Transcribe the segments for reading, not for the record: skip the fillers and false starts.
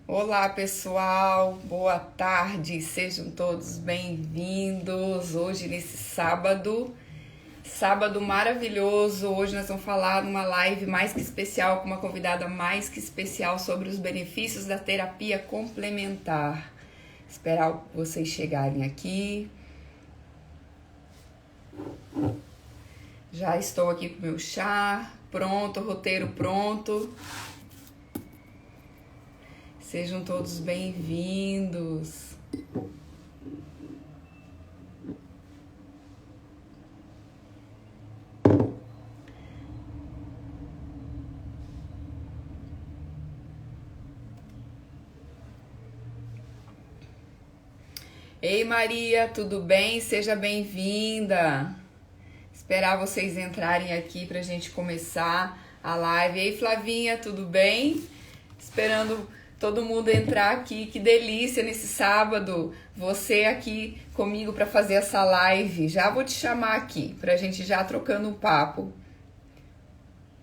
Olá, pessoal. Boa tarde. Sejam todos bem-vindos. Hoje nesse sábado maravilhoso. Hoje nós vamos falar numa live mais que especial com uma convidada mais que especial sobre os benefícios da terapia complementar. Esperar vocês chegarem aqui. Já estou aqui com o meu chá pronto, roteiro pronto. Sejam todos bem-vindos. Ei, Maria, tudo bem? Seja bem-vinda. Esperar vocês entrarem aqui para a gente começar a live. Ei, Flavinha, tudo bem? Esperando todo mundo entrar aqui. Que delícia nesse sábado. Você aqui comigo para fazer essa live. Já vou te chamar aqui para a gente já trocando um papo.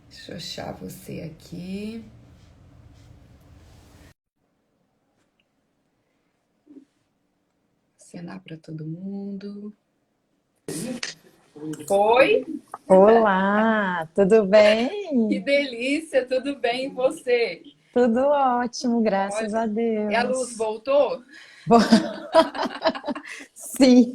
Deixa eu achar você aqui. Acenar para todo mundo. Oi? Olá, tudo Que bem? delícia, tudo bem e você? Tudo ótimo, graças Olha, a e a luz Deus. voltou? Bom, sim,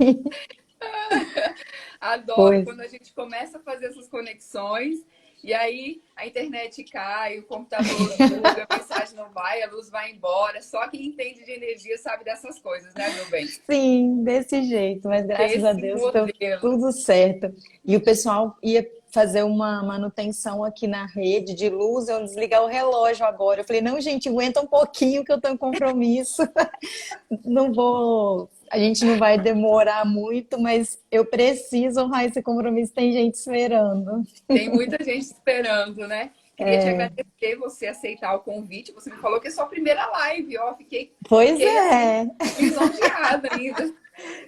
Adoro pois, quando a gente começa a fazer essas conexões e aí a internet cai, o computador buga, a mensagem não vai, a luz vai embora. Só quem entende de energia sabe dessas coisas, né, meu bem? sim, desse jeito, mas graças a Desse Deus deu modelo. tudo certo. E o pessoal ia fazer uma manutenção aqui na rede de luz, eu desligar o relógio agora. Eu falei, não, gente, aguenta um pouquinho que eu tenho compromisso. Não vou, a gente não vai demorar muito, mas eu preciso honrar esse compromisso, tem gente esperando. Tem muita gente esperando, né? Queria te agradecer você aceitar o convite. Você me falou que é sua primeira live, ó. Pois Fiquei assim, é. lisonjeada ainda.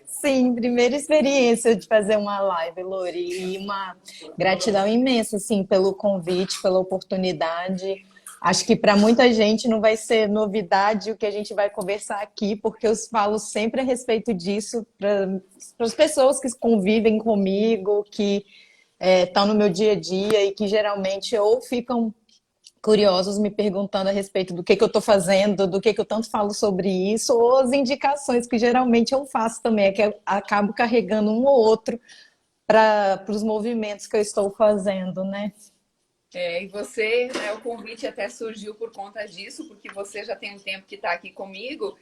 Sim, primeira experiência de fazer uma live, Lori, e uma gratidão imensa, assim, pelo convite, pela oportunidade. Acho que para muita gente não vai ser novidade o que a gente vai conversar aqui, porque eu falo sempre a respeito disso para as pessoas que convivem comigo, que estão no meu dia a dia e que geralmente ou ficam curiosos me perguntando a respeito do que eu estou fazendo, do que eu tanto falo sobre isso, ou as indicações que geralmente eu faço também, é que eu acabo carregando um ou outro para os movimentos que eu estou fazendo, né? E você, né, o convite até surgiu por conta disso, porque você já tem um tempo que está aqui comigo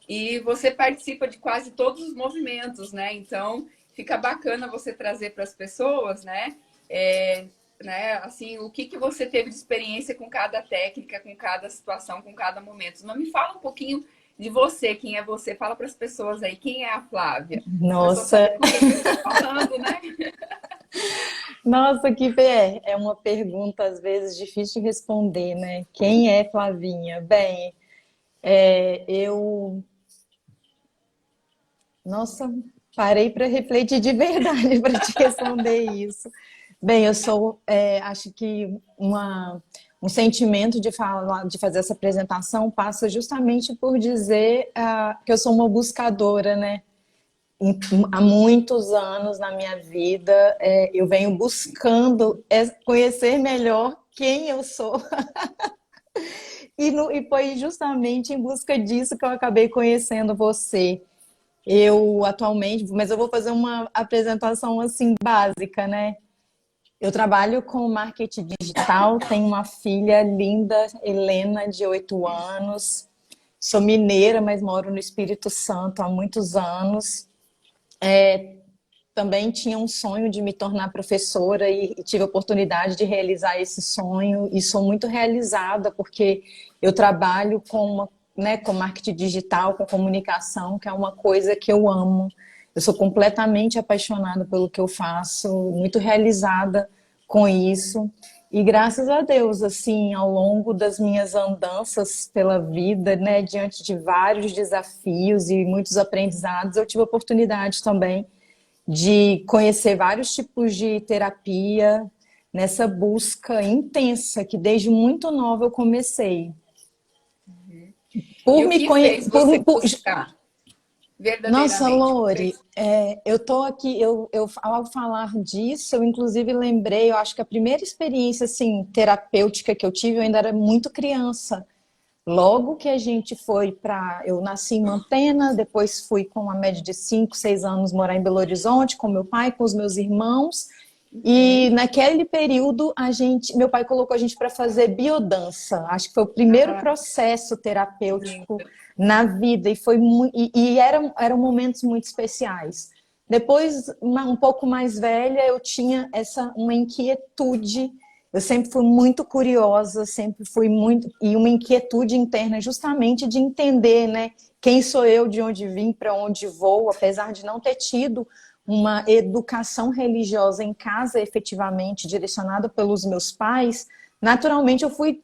e você participa de quase todos os movimentos, né? Então, fica bacana você trazer para as pessoas, né, assim, o que você teve de experiência com cada técnica, com cada situação, com cada momento. Mas me fala um pouquinho de você, quem é você? Fala para as pessoas aí, quem é a Flávia? As pessoas Nossa, sabem com quem que eu estou falando, né? nossa, é uma pergunta às vezes difícil de responder, né? Quem é Flavinha? Bem, eu, nossa, parei para refletir de verdade para te responder isso. Bem, eu sou, acho que um sentimento de falar, de fazer essa apresentação passa justamente por dizer que eu sou uma buscadora, né? Há muitos anos na minha vida, eu venho buscando conhecer melhor quem eu sou. E foi justamente em busca disso que eu acabei conhecendo você. Eu atualmente, mas eu vou fazer uma apresentação assim básica, né? Eu trabalho com marketing digital, tenho uma filha linda, Helena, de 8 anos. Sou mineira, mas moro no Espírito Santo há muitos anos. Também tinha um sonho de me tornar professora e tive a oportunidade de realizar esse sonho e sou muito realizada porque eu trabalho com marketing digital, com comunicação, que é uma coisa que eu amo. Eu sou completamente apaixonada pelo que eu faço, muito realizada com isso. E graças a Deus, assim, ao longo das minhas andanças pela vida, né, diante de vários desafios e muitos aprendizados, eu tive a oportunidade também de conhecer vários tipos de terapia nessa busca intensa que desde muito nova eu comecei. Por E o me que fez conhecer. você buscar Nossa, verdadeiramente? Lore, eu tô aqui, ao falar disso, eu inclusive lembrei, eu acho que a primeira experiência assim, terapêutica que eu tive, eu ainda era muito criança. Logo que a gente foi para. Eu nasci em Mantena, depois fui com uma média de 5, 6 anos morar em Belo Horizonte, com meu pai, com os meus irmãos. E Uhum. naquele período, meu pai colocou a gente para fazer biodança. Acho que foi o primeiro Ah, processo terapêutico lindo. na vida. Eram momentos muito especiais. Depois, um pouco mais velha, eu tinha uma inquietude. Eu sempre fui muito curiosa, sempre fui muito. E uma inquietude interna, justamente de entender, né? Quem sou eu, de onde vim, para onde vou, apesar de não ter tido uma educação religiosa em casa, efetivamente direcionada pelos meus pais, naturalmente eu fui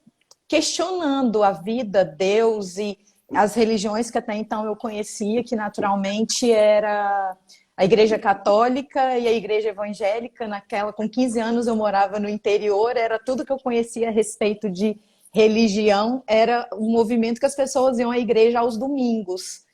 questionando a vida, Deus e as religiões que até então eu conhecia, que naturalmente era a Igreja Católica e a Igreja Evangélica. Naquela, com 15 anos eu morava no interior, era tudo que eu conhecia a respeito de religião, era o movimento que as pessoas iam à igreja aos domingos.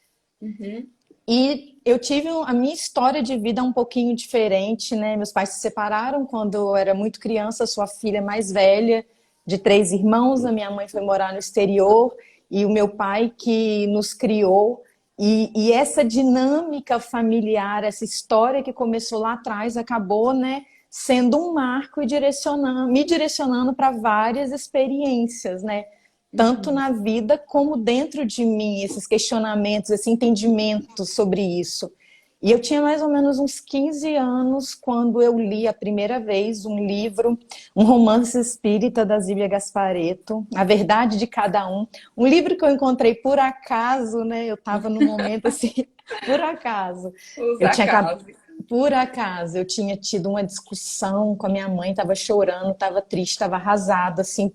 Uhum. E eu tive a minha história de vida um pouquinho diferente, né? Meus pais se separaram quando eu era muito criança, sua filha mais velha, de 3 irmãos. A minha mãe foi morar no exterior e o meu pai que nos criou. E essa dinâmica familiar, essa história que começou lá atrás, acabou, né, sendo um marco e me direcionando para várias experiências, né? Tanto Uhum. na vida como dentro de mim, esses questionamentos, esse entendimento sobre isso. E eu tinha mais ou menos uns 15 anos quando eu li a primeira vez um livro, um romance espírita da Zíbia Gasparetto, A Verdade de Cada Um. Um livro que eu encontrei por acaso, né? Eu estava num momento assim, por acaso. Os Eu tinha acasos. Por acaso, eu tinha tido uma discussão com a minha mãe, estava chorando, estava triste, estava arrasada, assim,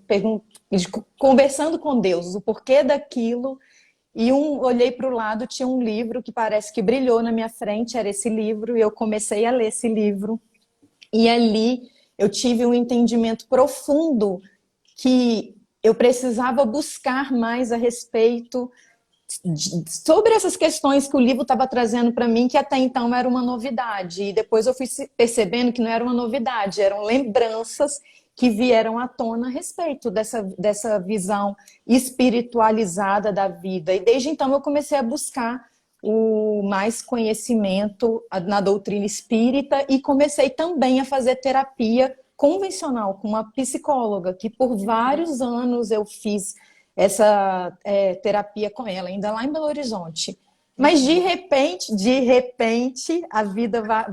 conversando com Deus o porquê daquilo. E olhei para o lado, tinha um livro que parece que brilhou na minha frente, era esse livro, e eu comecei a ler esse livro. E ali eu tive um entendimento profundo que eu precisava buscar mais a respeito sobre essas questões que o livro estava trazendo para mim, que até então era uma novidade. E depois eu fui percebendo que não era uma novidade, eram lembranças que vieram à tona a respeito dessa visão espiritualizada da vida. E desde então eu comecei a buscar o mais conhecimento na doutrina espírita e comecei também a fazer terapia convencional com uma psicóloga, que por vários anos eu fiz essa terapia com ela, ainda lá em Belo Horizonte. Mas Uhum. de repente,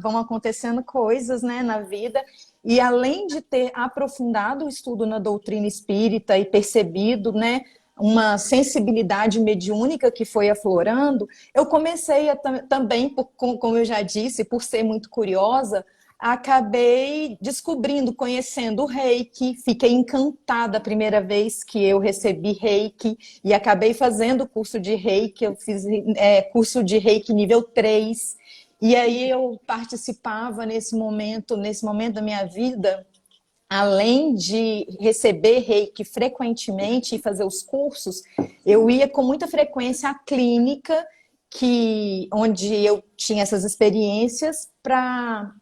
vão acontecendo coisas, né, na vida. E além de ter aprofundado o estudo na doutrina espírita e percebido, né, uma sensibilidade mediúnica que foi aflorando, eu comecei também, como eu já disse, por ser muito curiosa, acabei descobrindo, conhecendo o Reiki, fiquei encantada a primeira vez que eu recebi Reiki e acabei fazendo curso de Reiki, eu fiz curso de Reiki nível 3, e aí eu participava nesse momento da minha vida, além de receber Reiki frequentemente e fazer os cursos, eu ia com muita frequência à clínica onde eu tinha essas experiências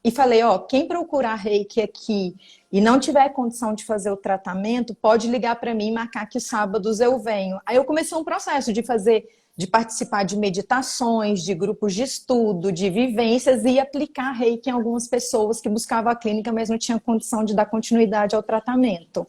e falei, ó, quem procurar Reiki aqui e não tiver condição de fazer o tratamento, pode ligar para mim e marcar que sábados eu venho. Aí eu comecei um processo de participar de meditações, de grupos de estudo, de vivências e aplicar Reiki em algumas pessoas que buscavam a clínica, mas não tinham condição de dar continuidade ao tratamento.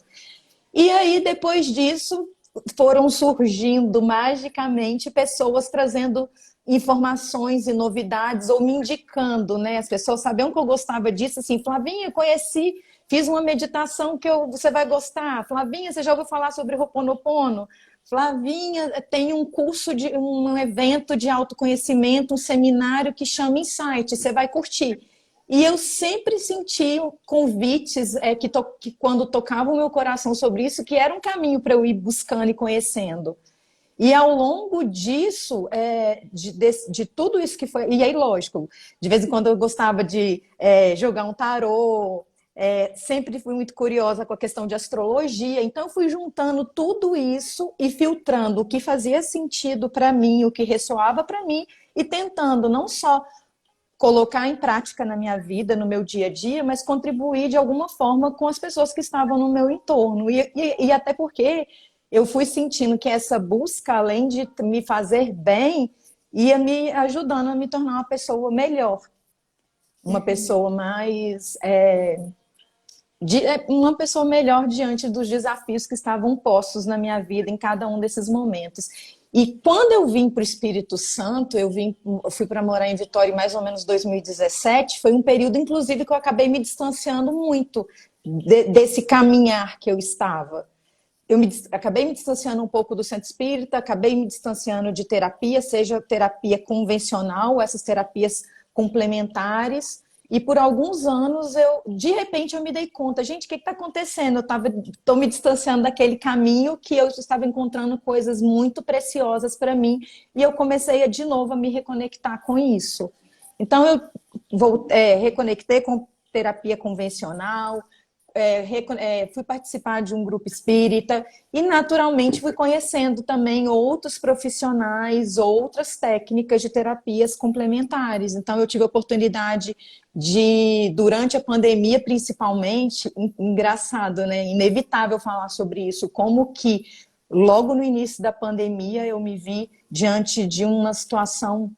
E aí, depois disso, foram surgindo magicamente pessoas trazendo informações e novidades ou me indicando, né? As pessoas sabiam que eu gostava disso, assim, Flavinha, conheci, fiz uma meditação que você vai gostar. Flavinha, você já ouviu falar sobre Ho'oponopono? Flavinha, tem um evento de autoconhecimento, um seminário que chama Insight, você vai curtir. E eu sempre senti convites que quando tocavam o meu coração sobre isso, que era um caminho para eu ir buscando e conhecendo. E ao longo disso, de tudo isso que foi. E aí, lógico, de vez em quando eu gostava de jogar um tarô, Sempre fui muito curiosa com a questão de astrologia, então eu fui juntando tudo isso e filtrando o que fazia sentido para mim, o que ressoava para mim, e tentando não só colocar em prática na minha vida, no meu dia a dia, mas contribuir de alguma forma com as pessoas que estavam no meu entorno. E até porque eu fui sentindo que essa busca, além de me fazer bem, ia me ajudando a me tornar uma pessoa melhor, uma pessoa mais uma pessoa melhor diante dos desafios que estavam postos na minha vida em cada um desses momentos. E quando eu vim para o Espírito Santo, eu fui para morar em Vitória em mais ou menos 2017, foi um período, inclusive, que eu acabei me distanciando muito desse caminhar que eu estava. Acabei me distanciando um pouco do centro espírita, acabei me distanciando de terapia, seja terapia convencional, essas terapias complementares. E por alguns anos, de repente, eu me dei conta, gente, o que está acontecendo? Estou me distanciando daquele caminho que eu estava encontrando coisas muito preciosas para mim, e eu comecei de novo a me reconectar com isso. Então, eu reconectei com terapia convencional, fui participar de um grupo espírita e naturalmente fui conhecendo também outros profissionais, outras técnicas de terapias complementares. Então eu tive a oportunidade durante a pandemia principalmente, engraçado, né? Inevitável falar sobre isso, como que logo no início da pandemia eu me vi diante de uma situação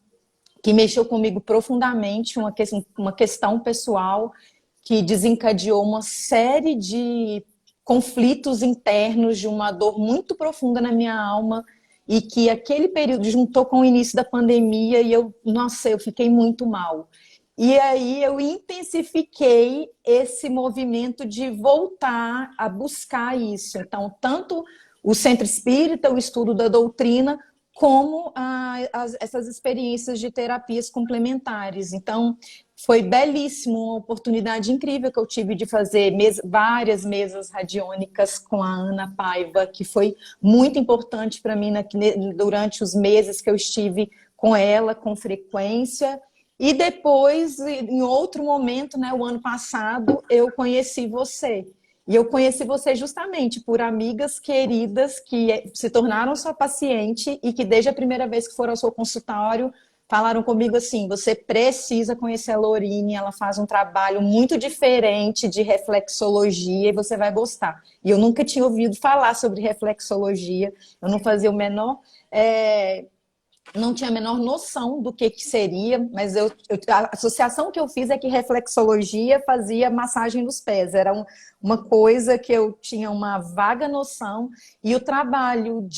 que mexeu comigo profundamente, uma questão pessoal que desencadeou uma série de conflitos internos, de uma dor muito profunda na minha alma, e que aquele período juntou com o início da pandemia e eu fiquei muito mal. E aí eu intensifiquei esse movimento de voltar a buscar isso. Então, tanto o Centro Espírita, o estudo da doutrina, como essas experiências de terapias complementares. Então, foi belíssimo, uma oportunidade incrível que eu tive de fazer várias mesas radiônicas com a Ana Paiva, que foi muito importante para mim durante os meses que eu estive com ela, com frequência. E depois, em outro momento, né, o ano passado, eu conheci você. E eu conheci você justamente por amigas queridas que se tornaram sua paciente e que desde a primeira vez que foram ao seu consultório falaram comigo assim: você precisa conhecer a Lorine, ela faz um trabalho muito diferente de reflexologia e você vai gostar. E eu nunca tinha ouvido falar sobre reflexologia, eu não fazia o menor... não tinha a menor noção do que seria, mas a associação que eu fiz é que reflexologia fazia massagem nos pés. Era uma coisa que eu tinha uma vaga noção, e o trabalho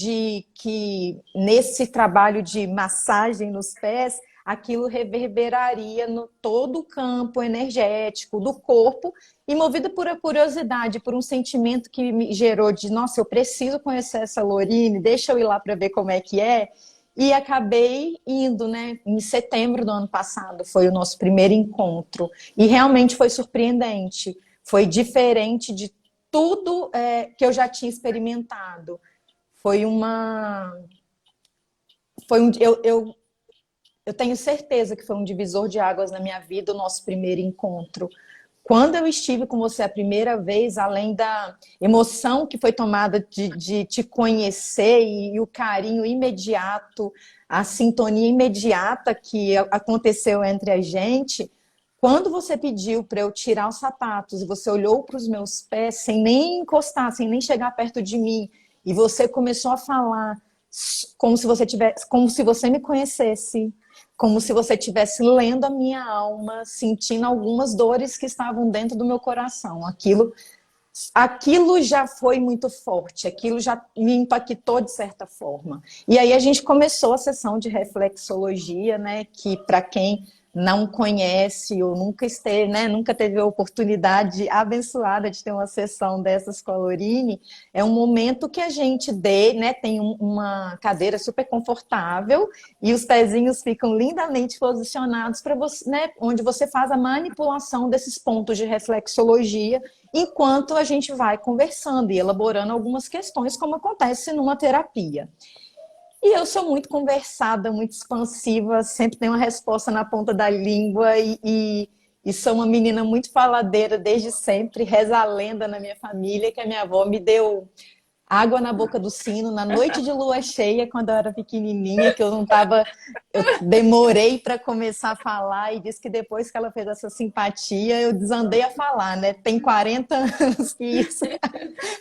nesse trabalho de massagem nos pés, aquilo reverberaria no todo o campo energético do corpo, e movida por a curiosidade, por um sentimento que me gerou de, nossa, eu preciso conhecer essa Lorine, deixa eu ir lá para ver como é que é. E acabei indo, né? Em setembro do ano passado foi o nosso primeiro encontro. E realmente foi surpreendente. Foi diferente de tudo que eu já tinha experimentado. Eu tenho certeza que foi um divisor de águas na minha vida, o nosso primeiro encontro. Quando eu estive com você a primeira vez, além da emoção que foi tomada de te conhecer e o carinho imediato, a sintonia imediata que aconteceu entre a gente, quando você pediu para eu tirar os sapatos e você olhou para os meus pés sem nem encostar, sem nem chegar perto de mim, e você começou a falar como se você me conhecesse, como se você estivesse lendo a minha alma, sentindo algumas dores que estavam dentro do meu coração. Aquilo já foi muito forte, aquilo já me impactou de certa forma. E aí a gente começou a sessão de reflexologia, né, que para quem não conhece ou nunca esteve, né, nunca teve a oportunidade abençoada de ter uma sessão dessas com a Lorine, é um momento que a gente né, tem uma cadeira super confortável e os pezinhos ficam lindamente posicionados para você, né, onde você faz a manipulação desses pontos de reflexologia, enquanto a gente vai conversando e elaborando algumas questões, como acontece numa terapia. E eu sou muito conversada, muito expansiva, sempre tenho uma resposta na ponta da língua e e sou uma menina muito faladeira desde sempre. Reza a lenda na minha família que a minha avó me deu água na boca do sino na noite de lua cheia, quando eu era pequenininha, que eu não estava. Eu demorei para começar a falar e disse que depois que ela fez essa simpatia, eu desandei a falar, né? Tem 40 anos que isso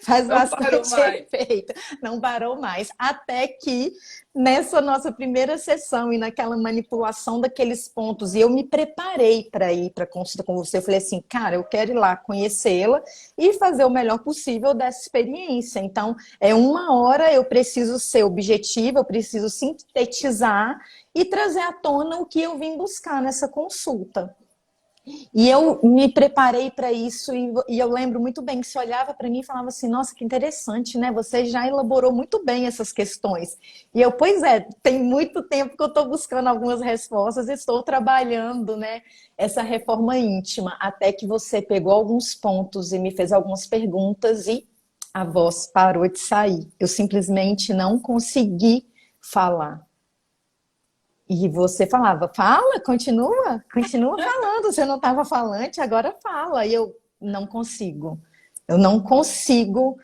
faz Não parou bastante mais. efeito. Não parou mais. Até que nessa nossa primeira sessão e naquela manipulação daqueles pontos, e eu me preparei para ir para a consulta com você. Eu falei assim, cara, eu quero ir lá conhecê-la e fazer o melhor possível dessa experiência. Então, é uma hora, eu preciso ser objetiva, eu preciso sintetizar e trazer à tona o que eu vim buscar nessa consulta. E eu me preparei para isso e eu lembro muito bem que você olhava para mim e falava assim, nossa, que interessante, né? Você já elaborou muito bem essas questões. E eu, pois é, tem muito tempo que eu estou buscando algumas respostas e estou trabalhando, né, essa reforma íntima, até que você pegou alguns pontos e me fez algumas perguntas e a voz parou de sair. Eu simplesmente não consegui falar. E você falava, fala, continua falando. Você não estava falante, agora fala. E eu não consigo. Eu não consigo,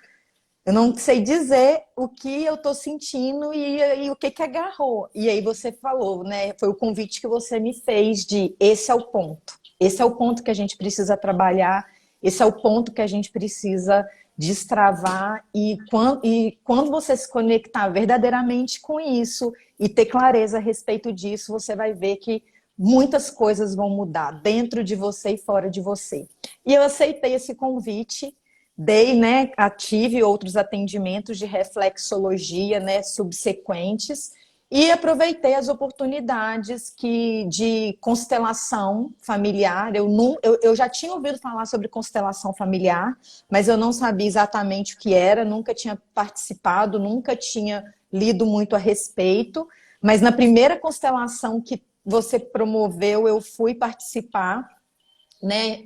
eu não sei dizer o que eu estou sentindo e o que agarrou. E aí você falou, né? Foi o convite que você me fez de esse é o ponto. Esse é o ponto que a gente precisa trabalhar, esse é o ponto que a gente precisa destravar. E quando você se conectar verdadeiramente com isso e ter clareza a respeito disso, você vai ver que muitas coisas vão mudar dentro de você e fora de você. E eu aceitei esse convite. Dei, né, tive outros atendimentos de reflexologia, né, subsequentes, e aproveitei as oportunidades de constelação familiar. Eu já tinha ouvido falar sobre constelação familiar, mas eu não sabia exatamente o que era, nunca tinha participado, nunca tinha lido muito a respeito. Mas na primeira constelação que você promoveu, eu fui participar, né?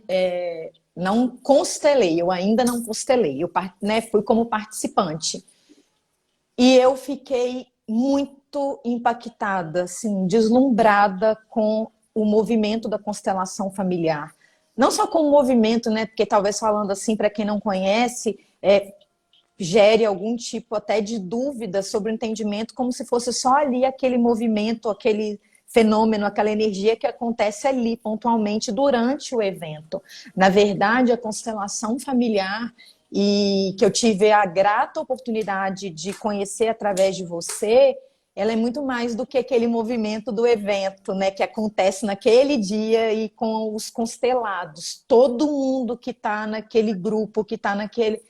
Não constelei, eu ainda não constelei, eu, né, fui como participante. E eu fiquei muito impactada, assim, deslumbrada com o movimento da constelação familiar. Não só com o movimento, né? Porque talvez falando assim, para quem não conhece, gere algum tipo até de dúvida sobre o entendimento, como se fosse só ali aquele movimento, aquele fenômeno, aquela energia que acontece ali pontualmente durante o evento. Na verdade, a constelação familiar, e que eu tive a grata oportunidade de conhecer através de você, ela é muito mais do que aquele movimento do evento, né, que acontece naquele dia e com os constelados. Todo mundo que está naquele grupo, que está naquele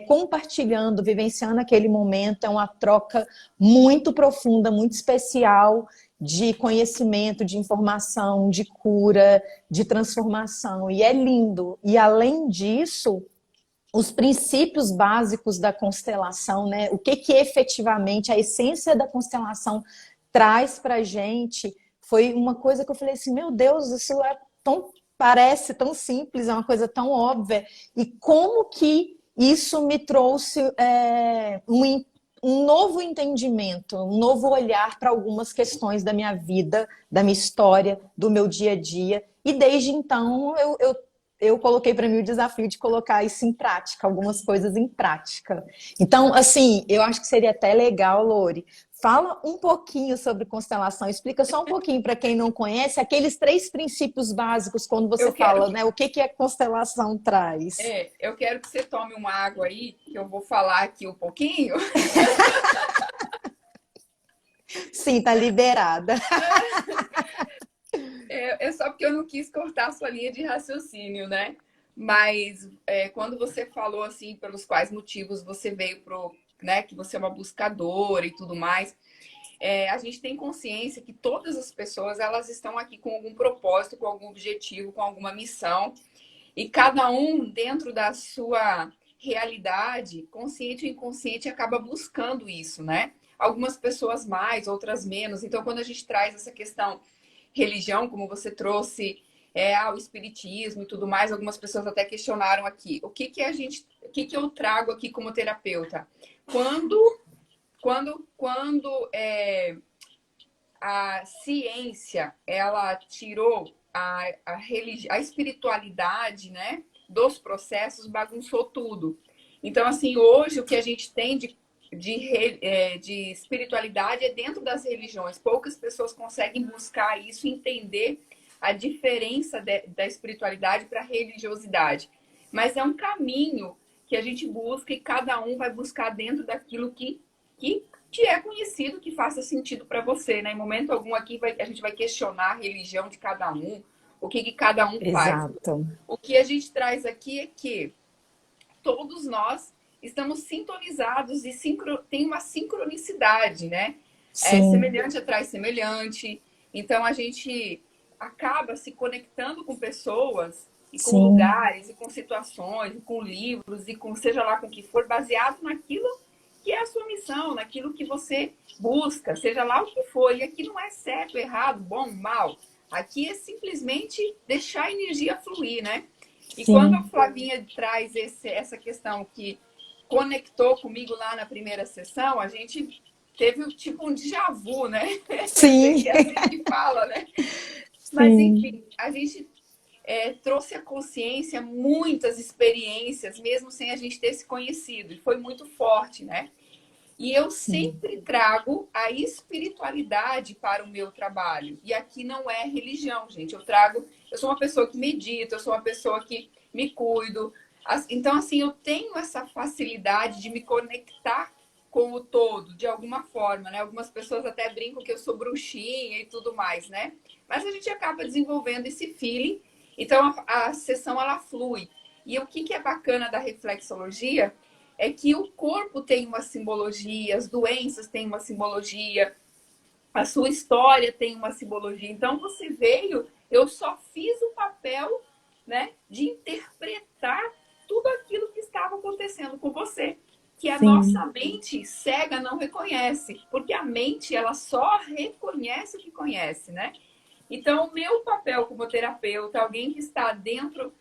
compartilhando, vivenciando aquele momento, é uma troca muito profunda, muito especial de conhecimento, de informação, de cura, de transformação. E é lindo. E além disso, os princípios básicos da constelação, né? O que efetivamente a essência da constelação traz para a gente, foi uma coisa que eu falei assim, meu Deus, isso é tão, parece tão simples, é uma coisa tão óbvia. E como que isso me trouxe um novo entendimento, um novo olhar para algumas questões da minha vida, da minha história, do meu dia a dia. E desde então eu coloquei para mim o desafio de colocar isso em prática, algumas coisas em prática. Então, assim, eu acho que seria até legal, Lori, fala um pouquinho sobre constelação, explica só um pouquinho para quem não conhece aqueles 3 princípios básicos quando você Eu quero fala, que, né? O que a constelação traz? eu quero que você tome uma água aí, que eu vou falar aqui um pouquinho. Sim, tá liberada. É só porque eu não quis cortar a sua linha de raciocínio, né? Mas quando você falou assim, pelos quais motivos você veio pro, né, que você é uma buscadora e tudo mais, a gente tem consciência que todas as pessoas elas estão aqui com algum propósito, com algum objetivo, com alguma missão, e cada um dentro da sua realidade, consciente ou inconsciente, acaba buscando isso, né? Algumas pessoas mais, outras menos. Então, quando a gente traz essa questão religião, como você trouxe, o espiritismo e tudo mais, algumas pessoas até questionaram aqui. O que que eu trago aqui como terapeuta? Quando a ciência ela tirou a espiritualidade, né, dos processos bagunçou tudo. Então, assim, hoje o que a gente tem de espiritualidade é dentro das religiões. Poucas pessoas conseguem buscar isso, entender a diferença da espiritualidade para a religiosidade. Mas é um caminho que a gente busca e cada um vai buscar dentro daquilo que é conhecido, que faça sentido para você, né? Em momento algum aqui a gente vai questionar a religião de cada um, o que cada um faz. Exato. O que a gente traz aqui é que todos nós estamos sintonizados e tem uma sincronicidade, né? Sim, Semelhante atrai semelhante. Então a gente acaba se conectando com pessoas e com sim, lugares e com situações, e com livros e com seja lá com o que for, baseado naquilo que é a sua missão, naquilo que você busca, seja lá o que for. E aqui não é certo, errado, bom, mal. Aqui é simplesmente deixar a energia fluir, né? E quando a sim, Flavinha traz essa questão que conectou comigo lá na primeira sessão, a gente teve tipo um déjà vu, né? Eu sei sim, que é assim que fala, né? Mas sim, enfim, a gente trouxe à consciência muitas experiências, mesmo sem a gente ter se conhecido, e foi muito forte, né? E eu sim, sempre trago a espiritualidade para o meu trabalho. E aqui não é religião, gente. Eu sou uma pessoa que medita, eu sou uma pessoa que me cuido. Então, assim, eu tenho essa facilidade de me conectar com o todo, de alguma forma, né? Algumas pessoas até brincam que eu sou bruxinha e tudo mais, né? Mas a gente acaba desenvolvendo esse feeling. Então, a sessão, ela flui. E o que é bacana da reflexologia é que o corpo tem uma simbologia, as doenças têm uma simbologia, a sua história tem uma simbologia. Então você veio, eu só fiz o papel, né, de interpretar tudo aquilo que estava acontecendo com você, que a sim, nossa mente cega não reconhece, porque a mente ela só reconhece o que conhece, né? Então, o meu papel como terapeuta, alguém que está dentro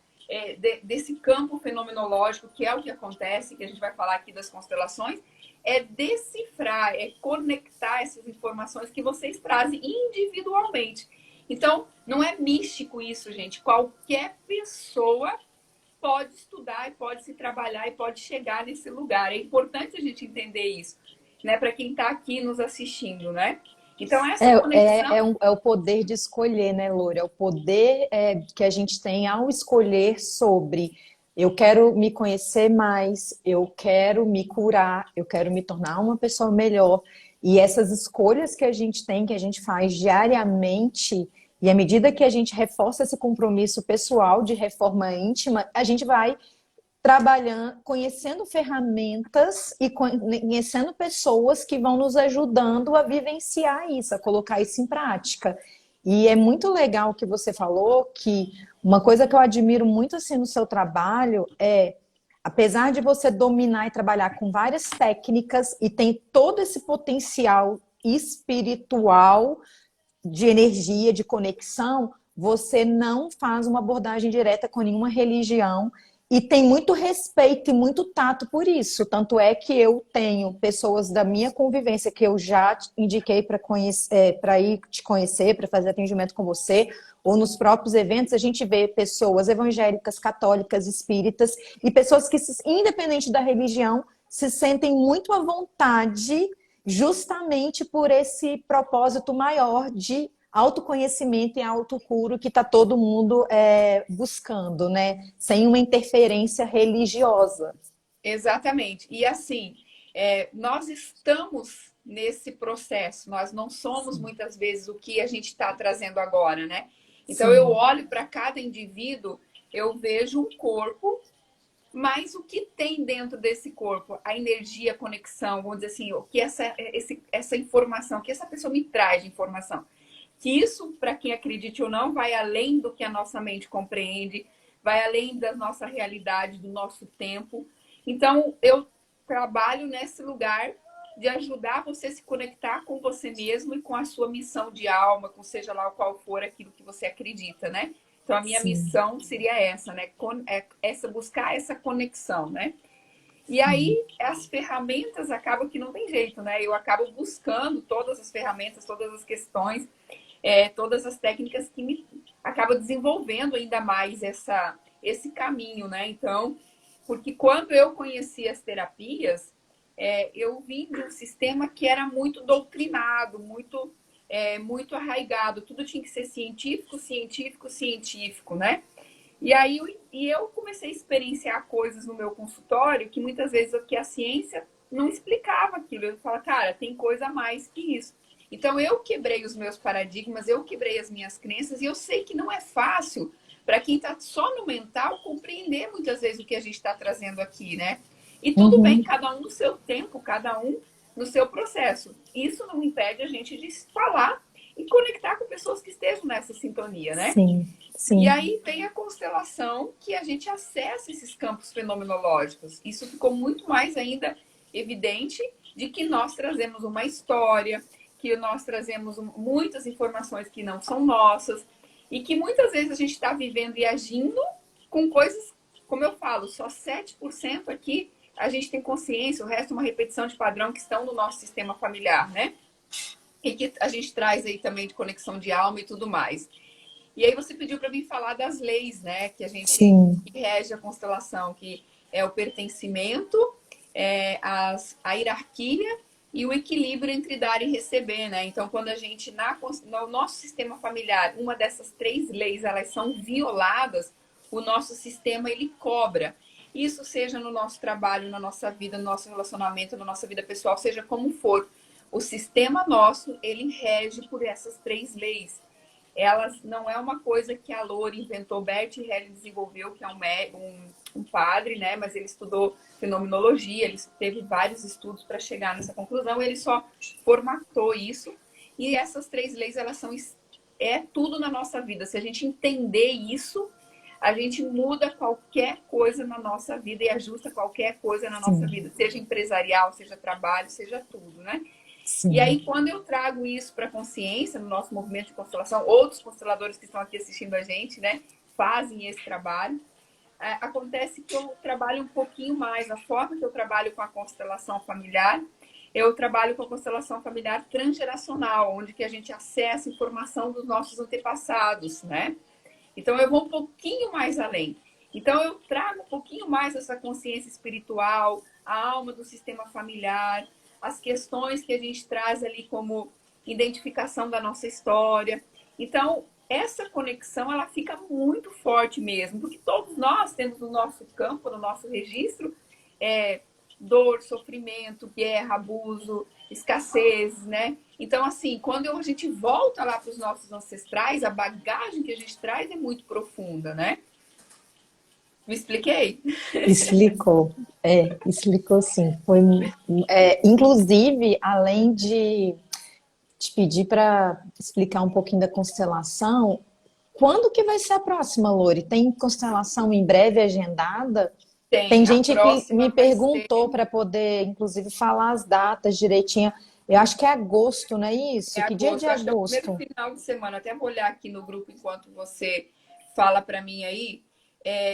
desse campo fenomenológico, que é o que acontece, que a gente vai falar aqui das constelações, é decifrar, é conectar essas informações que vocês trazem individualmente. Então, não é místico isso, gente. Qualquer pessoa pode estudar e pode se trabalhar e pode chegar nesse lugar. É importante a gente entender isso, né? Para quem está aqui nos assistindo, né? Então, essa conexão. é o poder de escolher, né, Loura? É o poder que a gente tem ao escolher sobre eu quero me conhecer mais, eu quero me curar, eu quero me tornar uma pessoa melhor. E essas escolhas que a gente tem, que a gente faz diariamente, e à medida que a gente reforça esse compromisso pessoal de reforma íntima, a gente vai trabalhando, conhecendo ferramentas e conhecendo pessoas que vão nos ajudando a vivenciar isso, a colocar isso em prática. E é muito legal o que você falou, que uma coisa que eu admiro muito assim no seu trabalho é, apesar de você dominar e trabalhar com várias técnicas e tem todo esse potencial espiritual de energia, de conexão, você não faz uma abordagem direta com nenhuma religião e tem muito respeito e muito tato por isso. Tanto é que eu tenho pessoas da minha convivência que eu já indiquei para conhecer, para ir te conhecer, para fazer atendimento com você, ou nos próprios eventos a gente vê pessoas evangélicas, católicas, espíritas e pessoas que, independente da religião, se sentem muito à vontade justamente por esse propósito maior de autoconhecimento e autocuro que está todo mundo buscando, né? Sem uma interferência religiosa. Exatamente. E assim, nós estamos nesse processo, nós não somos Sim, muitas vezes o que a gente está trazendo agora, né? Então eu sim, olho para cada indivíduo, eu vejo um corpo, mas o que tem dentro desse corpo? A energia, a conexão, vamos dizer assim, o que essa informação, o que essa pessoa me traz de informação. Que isso, para quem acredite ou não, vai além do que a nossa mente compreende, vai além da nossa realidade, do nosso tempo. Então, eu trabalho nesse lugar de ajudar você a se conectar com você mesmo e com a sua missão de alma, com seja lá qual for aquilo que você acredita, né? Então, a minha sim, missão seria essa, né? Buscar essa conexão, né? E sim, aí, as ferramentas acabam que não tem jeito, né? Eu acabo buscando todas as ferramentas, todas as questões, todas as técnicas acaba desenvolvendo ainda mais esse caminho, né? Então, porque quando eu conheci as terapias, eu vim de um sistema que era muito doutrinado, muito arraigado. Tudo tinha que ser científico, científico, científico, né? E aí eu comecei a experienciar coisas no meu consultório que muitas vezes aqui a ciência não explicava aquilo. Eu falava, cara, tem coisa a mais que isso. Então eu quebrei os meus paradigmas, eu quebrei as minhas crenças e eu sei que não é fácil para quem está só no mental compreender muitas vezes o que a gente está trazendo aqui, né? E tudo bem, cada um no seu tempo, cada um no seu processo. Isso não impede a gente de falar e conectar com pessoas que estejam nessa sintonia, né? Sim, E sim. aí tem a constelação que a gente acessa esses campos fenomenológicos. Isso ficou muito mais ainda evidente de que nós trazemos uma história, que nós trazemos muitas informações que não são nossas e que muitas vezes a gente está vivendo e agindo com coisas, como eu falo, só 7% aqui a gente tem consciência, o resto é uma repetição de padrão que estão no nosso sistema familiar, né? E que a gente traz aí também de conexão de alma e tudo mais. E aí você pediu para mim falar das leis, né? Que a gente Sim. que rege a constelação, que é o pertencimento, a hierarquia e o equilíbrio entre dar e receber, né? Então, quando a gente, no nosso sistema familiar, uma dessas 3 leis, elas são violadas, o nosso sistema, ele cobra. Isso seja no nosso trabalho, na nossa vida, no nosso relacionamento, na nossa vida pessoal, seja como for. O sistema nosso, ele rege por essas 3 leis. Elas não é uma coisa que a Lore inventou, Bert Helling desenvolveu, que é um padre, né? Mas ele estudou fenomenologia, ele teve vários estudos para chegar nessa conclusão, ele só formatou isso. E essas 3 leis, elas são tudo na nossa vida. Se a gente entender isso, a gente muda qualquer coisa na nossa vida e ajusta qualquer coisa na nossa vida, seja empresarial, seja trabalho, seja tudo, né? Sim. E aí, quando eu trago isso para a consciência, no nosso movimento de constelação, outros consteladores que estão aqui assistindo a gente, né, fazem esse trabalho. Acontece que eu trabalho um pouquinho mais, a forma que eu trabalho com a constelação familiar, eu trabalho com a constelação familiar transgeracional, onde que a gente acessa informação dos nossos antepassados, né? Então, eu vou um pouquinho mais além. Então, eu trago um pouquinho mais essa consciência espiritual, a alma do sistema familiar, as questões que a gente traz ali como identificação da nossa história. Então, essa conexão, ela fica muito forte mesmo, porque todos nós temos no nosso campo, no nosso registro, dor, sofrimento, guerra, abuso, escassez, né? Então, assim, quando a gente volta lá para os nossos ancestrais, a bagagem que a gente traz é muito profunda, né? Me expliquei? Explicou sim. Inclusive, além de te pedir para explicar um pouquinho da constelação, quando que vai ser a próxima, Lore? Tem constelação em breve agendada? Tem Tem, a gente que próxima me vai ser. perguntou para poder, inclusive, falar as datas direitinho. Eu acho que é agosto, não é isso? Que dia de Agosto, acho que é o primeiro agosto? final de semana. Até vou olhar aqui no grupo enquanto você fala para mim aí.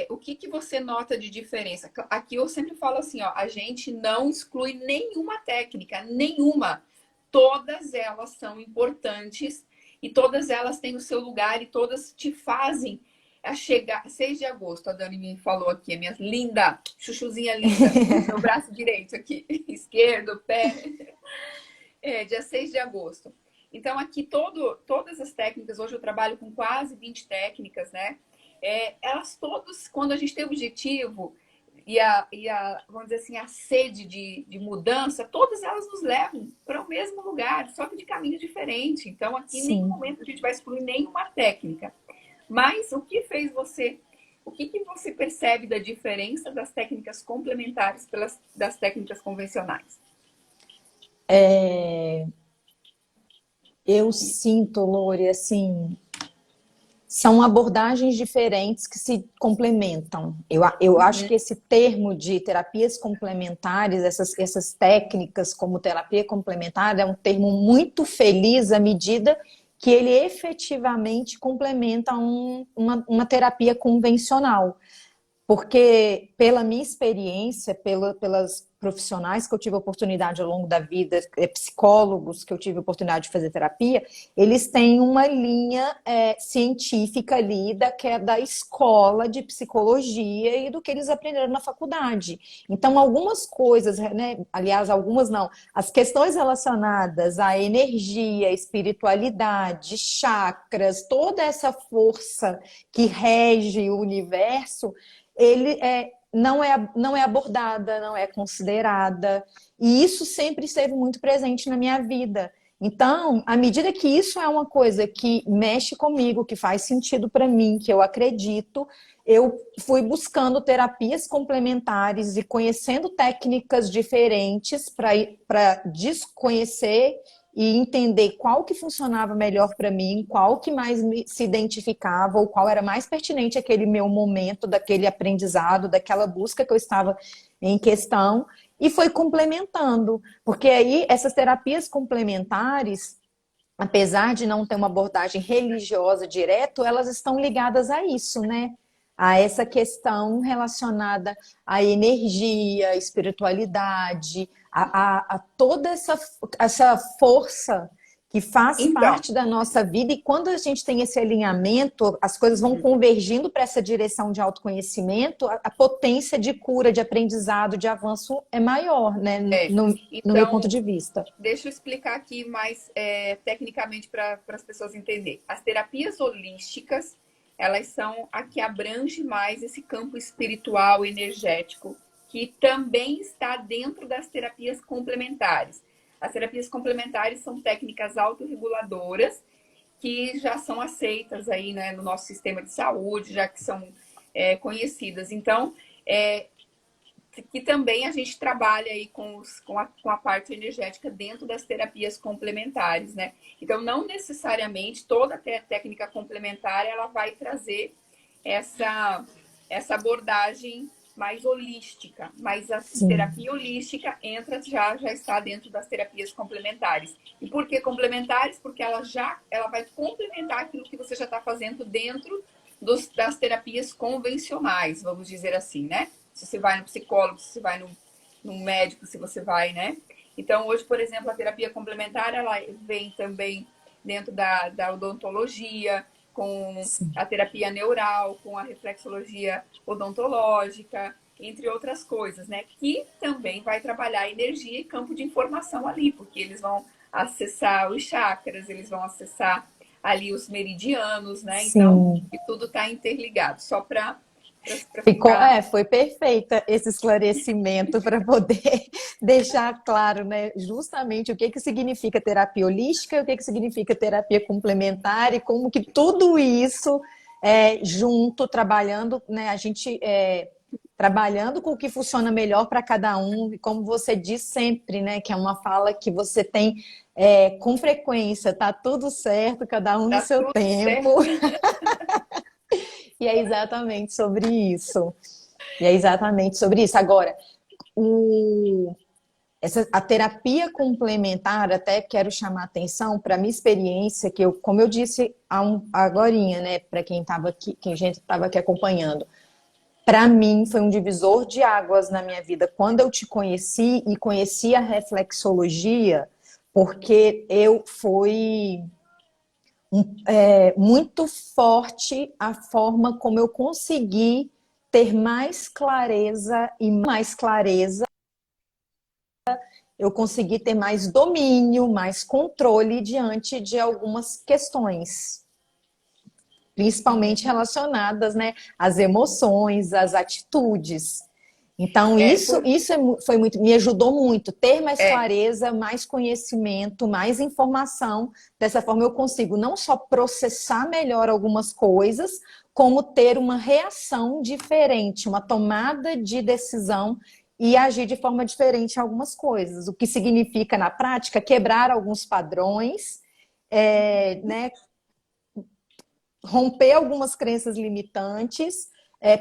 O que você nota de diferença? Aqui eu sempre falo assim, ó, a gente não exclui nenhuma técnica, nenhuma. Todas elas são importantes e todas elas têm o seu lugar e todas te fazem a chegar. 6 de agosto, a Dani me falou aqui, a minha linda, chuchuzinha linda, meu braço direito aqui, esquerdo, pé. Dia 6 de agosto. Então, aqui todas as técnicas, hoje eu trabalho com quase 20 técnicas, né? Elas todas, quando a gente tem objetivo vamos dizer assim, a sede de mudança, todas elas nos levam para o mesmo lugar, só que de caminho diferente. Então, aqui em nenhum Sim. momento a gente vai excluir nenhuma técnica. Mas o que fez você, o que você percebe da diferença das técnicas complementares das técnicas convencionais? Eu sinto, Lore, assim, são abordagens diferentes que se complementam. Eu acho que esse termo de terapias complementares, essas técnicas como terapia complementar, é um termo muito feliz à medida que ele efetivamente complementa uma terapia convencional. Porque pela minha experiência, pelas profissionais que eu tive a oportunidade ao longo da vida, psicólogos que eu tive a oportunidade de fazer terapia, eles têm uma linha científica ali que é da escola de psicologia e do que eles aprenderam na faculdade. Então, algumas coisas, né, aliás, algumas não, as questões relacionadas à energia, espiritualidade, chakras, toda essa força que rege o universo, ele não é abordada, não é considerada. E isso sempre esteve muito presente na minha vida. Então, à medida que isso é uma coisa que mexe comigo, que faz sentido para mim, que eu acredito, eu fui buscando terapias complementares e conhecendo técnicas diferentes para desconhecer e entender qual que funcionava melhor para mim, qual que mais se identificava, ou qual era mais pertinente àquele meu momento, daquele aprendizado, daquela busca que eu estava em questão, e foi complementando. Porque aí essas terapias complementares, apesar de não ter uma abordagem religiosa direto, elas estão ligadas a isso, né? A essa questão relacionada à energia, à espiritualidade, a toda essa força que faz Então, parte da nossa vida, e quando a gente tem esse alinhamento, as coisas vão convergindo para essa direção de autoconhecimento, a potência de cura, de aprendizado, de avanço é maior, né? é, No meu ponto então de vista. deixa eu explicar aqui mais tecnicamente para as pessoas entenderem. As terapias holísticas, elas são a que abrange mais esse campo espiritual, energético, que também está dentro das terapias complementares. As terapias complementares são técnicas autorreguladoras que já são aceitas aí, né, no nosso sistema de saúde, já que são conhecidas. Então, que também a gente trabalha aí com a parte energética dentro das terapias complementares, né? Então, não necessariamente toda técnica complementar ela vai trazer essa abordagem mais holística, mas a Sim. terapia holística já está dentro das terapias complementares. E por que complementares? Porque ela vai complementar aquilo que você já está fazendo dentro das terapias convencionais, vamos dizer assim, né? Se você vai no psicólogo, se você vai no médico, se você vai, né? Então, hoje, por exemplo, a terapia complementar, ela vem também dentro da odontologia, com Sim. a terapia neural, com a reflexologia odontológica, entre outras coisas, né? Que também vai trabalhar energia e campo de informação ali, porque eles vão acessar os chakras, eles vão acessar ali os meridianos, né? Então, Sim. e tudo está interligado. Só para Ficou, ficar. foi perfeita esse esclarecimento para poder deixar claro, né, justamente o que significa terapia holística, o que significa terapia complementar e como que tudo isso junto, trabalhando, né, a gente trabalhando com o que funciona melhor para cada um, e como você diz sempre, né, que é uma fala que você tem com frequência, tá tudo certo, cada um no Tá seu tudo tempo, certo. e é exatamente sobre isso. E é exatamente sobre isso. Agora, a terapia complementar, até quero chamar atenção para a minha experiência, que eu, como eu disse agorinha, né, para quem estava aqui, quem gente estava aqui acompanhando, para mim foi um divisor de águas na minha vida quando eu te conheci e conheci a reflexologia, porque eu fui muito forte a forma como eu consegui ter mais clareza e mais clareza, eu consegui ter mais domínio, mais controle diante de algumas questões, principalmente relacionadas, né, às emoções, às atitudes. Então, É, foi muito, me ajudou muito, ter mais é, clareza, mais conhecimento, mais informação. Dessa forma, eu consigo não só processar melhor algumas coisas, como ter uma reação diferente, uma tomada de decisão e agir de forma diferente em algumas coisas. O que significa, na prática, quebrar alguns padrões, né, romper algumas crenças limitantes,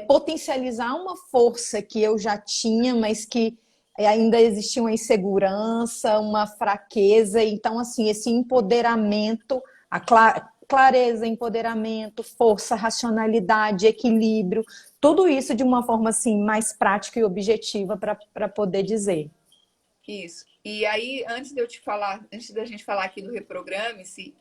potencializar uma força que eu já tinha, mas que ainda existia uma insegurança, uma fraqueza. Então, assim, esse empoderamento, clareza, empoderamento, força, racionalidade, equilíbrio, tudo isso de uma forma assim mais prática e objetiva para poder dizer. Isso. E aí, antes de eu te falar, antes da gente falar aqui do Reprograme-se,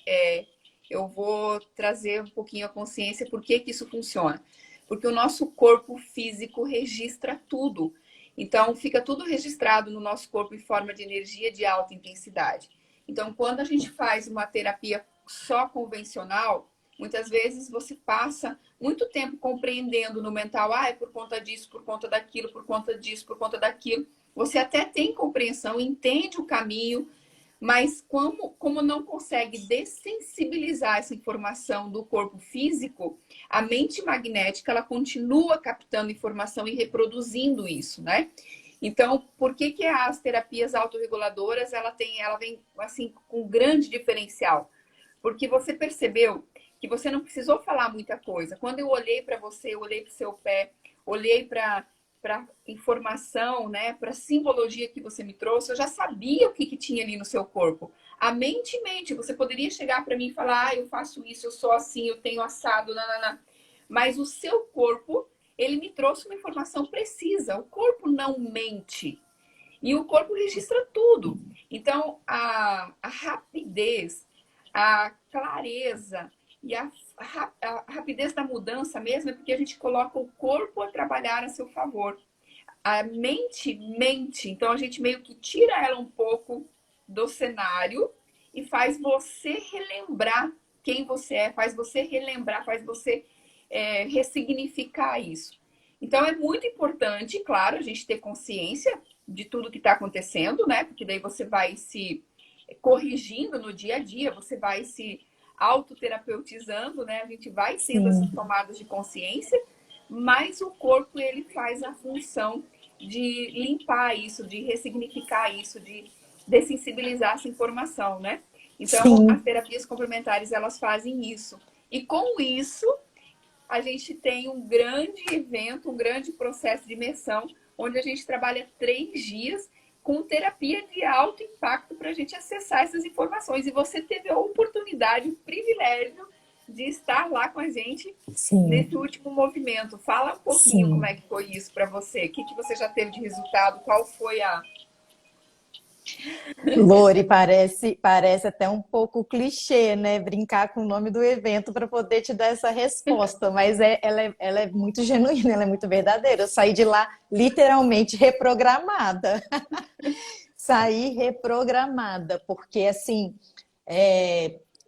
eu vou trazer um pouquinho a consciência por que que isso funciona. Porque o nosso corpo físico registra tudo. Então, fica tudo registrado no nosso corpo em forma de energia de alta intensidade. Então, quando a gente faz uma terapia só convencional, muitas vezes você passa muito tempo compreendendo no mental, é por conta disso, por conta daquilo, por conta disso, por conta daquilo. Você até tem compreensão, entende o caminho, mas como não consegue dessensibilizar essa informação do corpo físico, a mente magnética ela continua captando informação e reproduzindo isso, né? Então, por que que as terapias autorreguladoras ela vem assim com um grande diferencial? Porque você percebeu que você não precisou falar muita coisa. Quando eu olhei para você, eu olhei para o seu pé, olhei para informação, né, para simbologia que você me trouxe, eu já sabia o que tinha ali no seu corpo. A mente mente. Você poderia chegar para mim e falar, eu faço isso, eu sou assim, eu tenho assado, nanana. Mas o seu corpo, ele me trouxe uma informação precisa. O corpo não mente. E o corpo registra tudo. Então, a rapidez, a clareza e a rapidez da mudança mesmo é porque a gente coloca o corpo a trabalhar a seu favor. A mente mente, então a gente meio que tira ela um pouco do cenário e faz você relembrar quem você é, faz você relembrar, faz você ressignificar isso. Então é muito importante, claro, a gente ter consciência de tudo que está acontecendo, né? Porque daí você vai se corrigindo no dia a dia, você vai se autoterapeutizando, né? A gente vai tendo essas tomadas de consciência, mas o corpo ele faz a função de limpar isso, de ressignificar isso, de dessensibilizar essa informação, né? Então, Sim. as terapias complementares, elas fazem isso. E com isso, a gente tem um grande evento, um grande processo de imersão, onde a gente trabalha 3 dias com terapia de alto impacto para a gente acessar essas informações. E você teve a oportunidade, o privilégio de estar lá com a gente nesse último movimento. Fala um pouquinho como é que foi isso para você. O que você já teve de resultado? Qual foi a... Lori, parece até um pouco clichê, né? Brincar com o nome do evento para poder te dar essa resposta, mas ela é muito genuína, ela é muito verdadeira. Eu saí de lá literalmente reprogramada. Saí reprogramada, porque assim,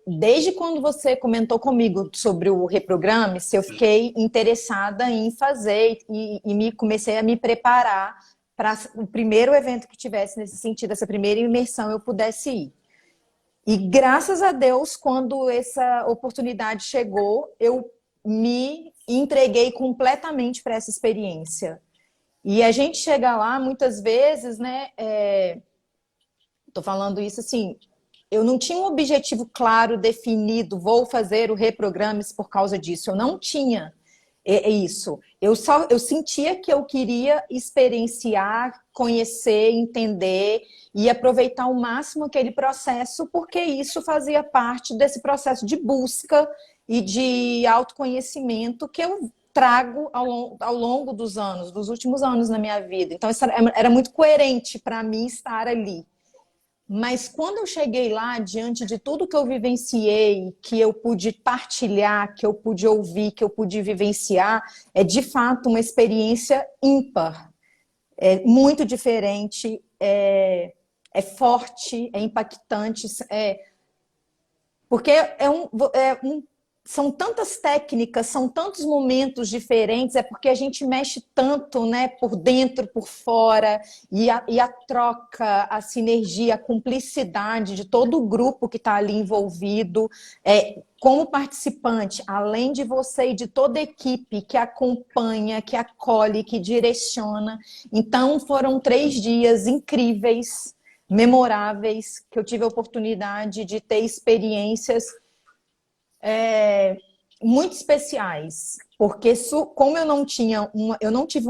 desde quando você comentou comigo sobre o Reprograme-se, eu fiquei interessada em fazer e comecei a me preparar para o primeiro evento que tivesse nesse sentido, essa primeira imersão, eu pudesse ir. E graças a Deus, quando essa oportunidade chegou, eu me entreguei completamente para essa experiência. E a gente chega lá, muitas vezes, né? Tô falando isso assim, eu não tinha um objetivo claro, definido, vou fazer o Reprograme-se por causa disso. Eu não tinha isso. Eu sentia que eu queria experienciar, conhecer, entender e aproveitar ao máximo aquele processo, porque isso fazia parte desse processo de busca e de autoconhecimento que eu trago ao longo dos anos, dos últimos anos na minha vida. Então, isso era muito coerente para mim estar ali. Mas quando eu cheguei lá, diante de tudo que eu vivenciei, que eu pude partilhar, que eu pude ouvir, que eu pude vivenciar, é de fato uma experiência ímpar. É muito diferente, é forte, é impactante, porque são tantas técnicas, são tantos momentos diferentes, é porque a gente mexe tanto, né, por dentro, por fora, e a troca, a sinergia, a cumplicidade de todo o grupo que está ali envolvido, como participante, além de você e de toda a equipe que acompanha, que acolhe, que direciona. Então, foram 3 dias incríveis, memoráveis, que eu tive a oportunidade de ter experiências muito especiais, porque como eu não tinha eu não tive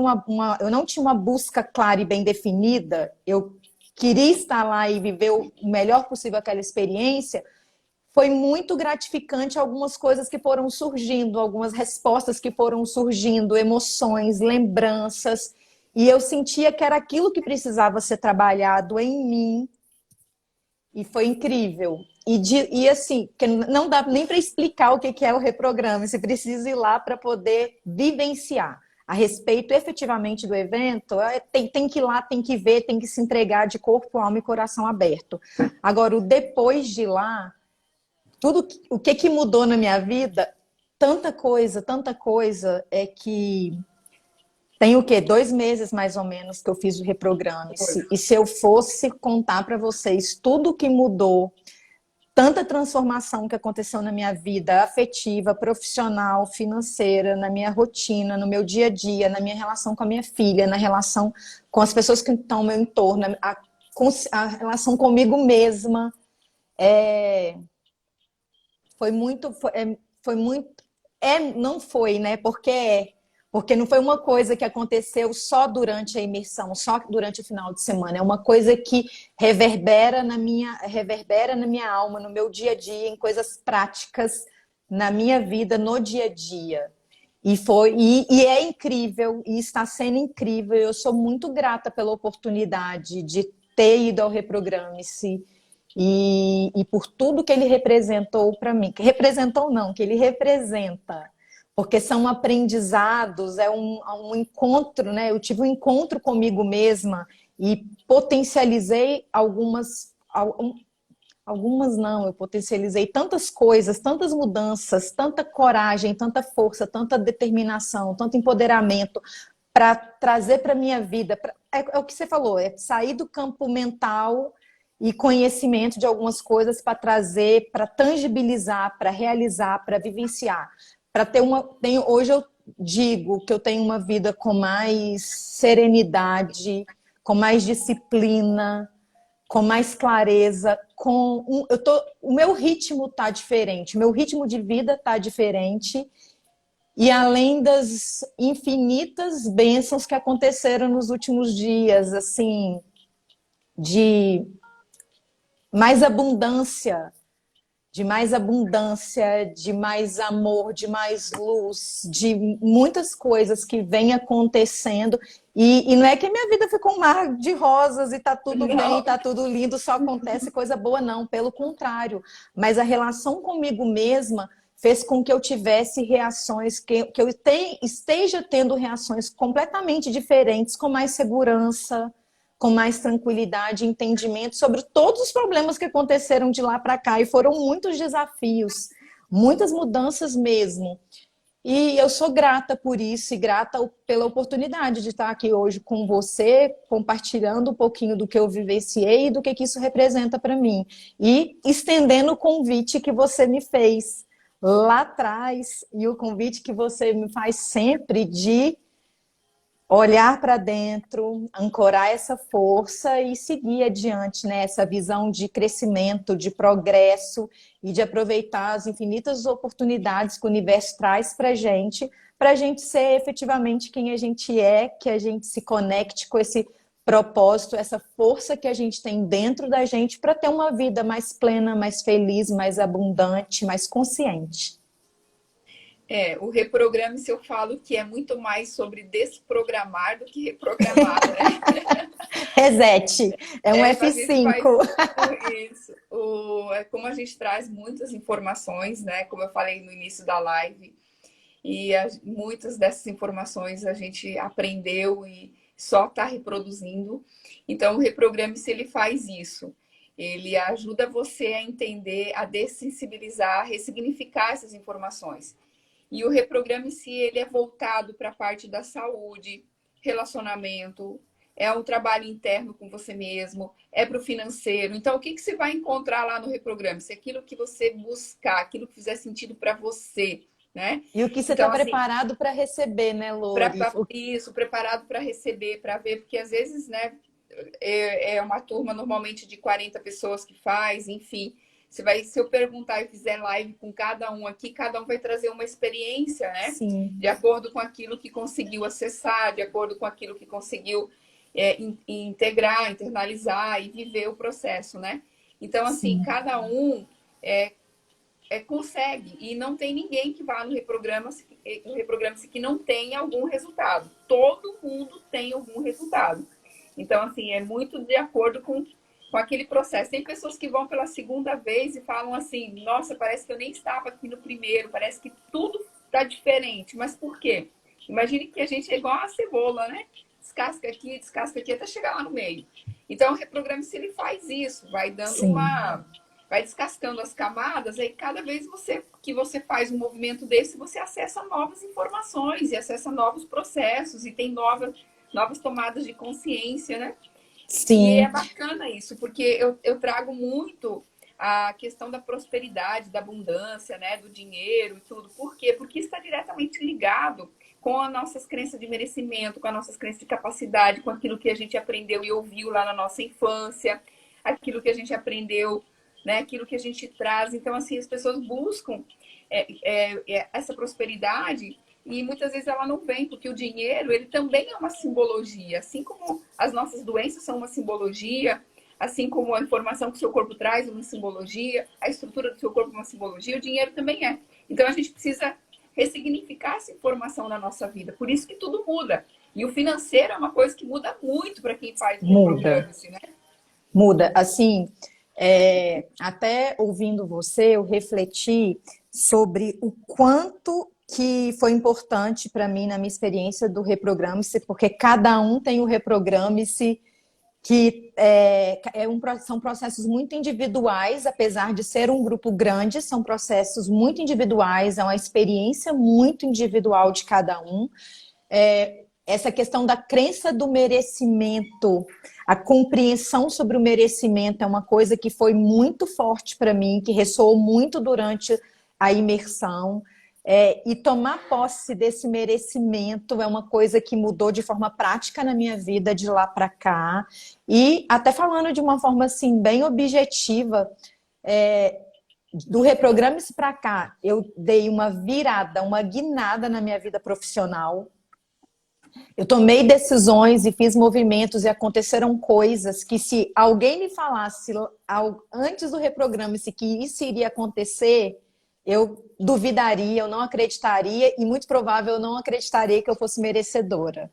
eu não tinha uma busca clara e bem definida, eu queria estar lá e viver o melhor possível aquela experiência, foi muito gratificante algumas coisas que foram surgindo, algumas respostas que foram surgindo, emoções, lembranças. E eu sentia que era aquilo que precisava ser trabalhado em mim. E foi incrível. E assim, que não dá nem para explicar o que é o reprograma. Você precisa ir lá para poder vivenciar. A respeito efetivamente do evento, tem que ir lá, tem que ver, tem que se entregar de corpo, alma e coração aberto. Agora, o depois de lá, tudo o que mudou na minha vida, tanta coisa, é que tem o quê? 2 meses mais ou menos que eu fiz o Reprograme-se. E se eu fosse contar para vocês tudo que mudou, tanta transformação que aconteceu na minha vida afetiva, profissional, financeira, na minha rotina, no meu dia a dia, na minha relação com a minha filha, na relação com as pessoas que estão ao meu entorno, a relação comigo mesma, foi muito, foi muito, não foi, né? Porque não foi uma coisa que aconteceu só durante a imersão, só durante o final de semana. É uma coisa que reverbera na minha alma, no meu dia a dia, em coisas práticas na minha vida, no dia a dia. E é incrível, e está sendo incrível. Eu sou muito grata pela oportunidade de ter ido ao Reprograme-se e por tudo que ele representou para mim. Que representou não, que ele representa. Porque são aprendizados, é um encontro, né? Eu tive um encontro comigo mesma e potencializei algumas não, eu potencializei tantas coisas, tantas mudanças, tanta coragem, tanta força, tanta determinação, tanto empoderamento para trazer para a minha vida. É o que você falou, é sair do campo mental e conhecimento de algumas coisas para trazer, para tangibilizar, para realizar, para vivenciar. Para ter hoje eu digo que eu tenho uma vida com mais serenidade, com mais disciplina, com mais clareza, o meu ritmo está diferente, o meu ritmo de vida está diferente, e além das infinitas bênçãos que aconteceram nos últimos dias, assim, de mais abundância, de mais abundância, de mais amor, de mais luz, de muitas coisas que vêm acontecendo. E não é que a minha vida ficou um mar de rosas e tá tudo bem, tá tudo lindo, só acontece coisa boa, não. Pelo contrário. Mas a relação comigo mesma fez com que eu tivesse reações, que eu esteja tendo reações completamente diferentes, com mais segurança, com mais tranquilidade e entendimento sobre todos os problemas que aconteceram de lá para cá. E foram muitos desafios, muitas mudanças mesmo. E eu sou grata por isso e grata pela oportunidade de estar aqui hoje com você, compartilhando um pouquinho do que eu vivenciei e do que isso representa para mim. E estendendo o convite que você me fez lá atrás e o convite que você me faz sempre de olhar para dentro, ancorar essa força e seguir adiante, né? Essa visão de crescimento, de progresso e de aproveitar as infinitas oportunidades que o universo traz para a gente ser efetivamente quem a gente é, que a gente se conecte com esse propósito, essa força que a gente tem dentro da gente para ter uma vida mais plena, mais feliz, mais abundante, mais consciente. O Reprograme-se, eu falo que é muito mais sobre desprogramar do que reprogramar, né? Reset, é um F5. Isso. Como a gente traz muitas informações, né? Como eu falei no início da live, e muitas dessas informações a gente aprendeu e só está reproduzindo. Então, o Reprograme-se, ele faz isso. Ele ajuda você a entender, a dessensibilizar, a ressignificar essas informações. E o Reprograme-se, ele é voltado para a parte da saúde, relacionamento, é um trabalho interno com você mesmo, é para o financeiro. Então, o que você vai encontrar lá no Reprograme-se? Aquilo que você buscar, aquilo que fizer sentido para você, né? E o que você está então, preparado para receber, né, Lori? Isso, preparado para receber, para ver, porque às vezes, né, é uma turma normalmente de 40 pessoas que faz, enfim. Se eu perguntar e fizer live com cada um aqui, cada um vai trazer uma experiência, né? Sim. De acordo com aquilo que conseguiu acessar, de acordo com aquilo que conseguiu internalizar e viver o processo, né? Então, assim, cada um consegue. E não tem ninguém que vá no Reprograma-se que não tenha algum resultado. Todo mundo tem algum resultado. Então, assim, é muito de acordo com aquele processo. Tem pessoas que vão pela segunda vez e falam assim, nossa, parece que eu nem estava aqui no primeiro, parece que tudo está diferente. Mas por quê? Imagine que a gente é igual a cebola, né? Descasca aqui até chegar lá no meio. Então, o Reprograme-se, ele faz isso, vai dando Sim. vai descascando as camadas, aí cada vez que você faz um movimento desse, você acessa novas informações e acessa novos processos e tem novas tomadas de consciência, né? E é Sim. bacana isso, porque eu trago muito a questão da prosperidade, da abundância, né, do dinheiro e tudo. Por quê? Porque está diretamente ligado com as nossas crenças de merecimento, com as nossas crenças de capacidade, com aquilo que a gente aprendeu e ouviu lá na nossa infância, aquilo que a gente aprendeu, né, aquilo que a gente traz. Então, assim, as pessoas buscam essa prosperidade e muitas vezes ela não vem, porque o dinheiro, ele também é uma simbologia. Assim como as nossas doenças são uma simbologia, assim como a informação que o seu corpo traz é uma simbologia, a estrutura do seu corpo é uma simbologia, o dinheiro também é. Então a gente precisa ressignificar essa informação na nossa vida. Por isso que tudo muda. E o financeiro é uma coisa que muda muito para quem faz o Muda. Reprograme-se, né? Muda. Assim, até ouvindo você, eu refleti sobre o quanto que foi importante para mim na minha experiência do Reprograme-se, porque cada um tem o Reprograme-se que são processos muito individuais, apesar de ser um grupo grande, são processos muito individuais, é uma experiência muito individual de cada um. Essa questão da crença do merecimento, a compreensão sobre o merecimento é uma coisa que foi muito forte para mim, que ressoou muito durante a imersão. E tomar posse desse merecimento é uma coisa que mudou de forma prática na minha vida de lá para cá. E até falando de uma forma assim bem objetiva, do Reprograme-se para cá, eu dei uma virada, uma guinada na minha vida profissional. Eu tomei decisões e fiz movimentos e aconteceram coisas que se alguém me falasse antes do Reprograme-se que isso iria acontecer, eu duvidaria, eu não acreditaria e muito provável eu não acreditaria que eu fosse merecedora.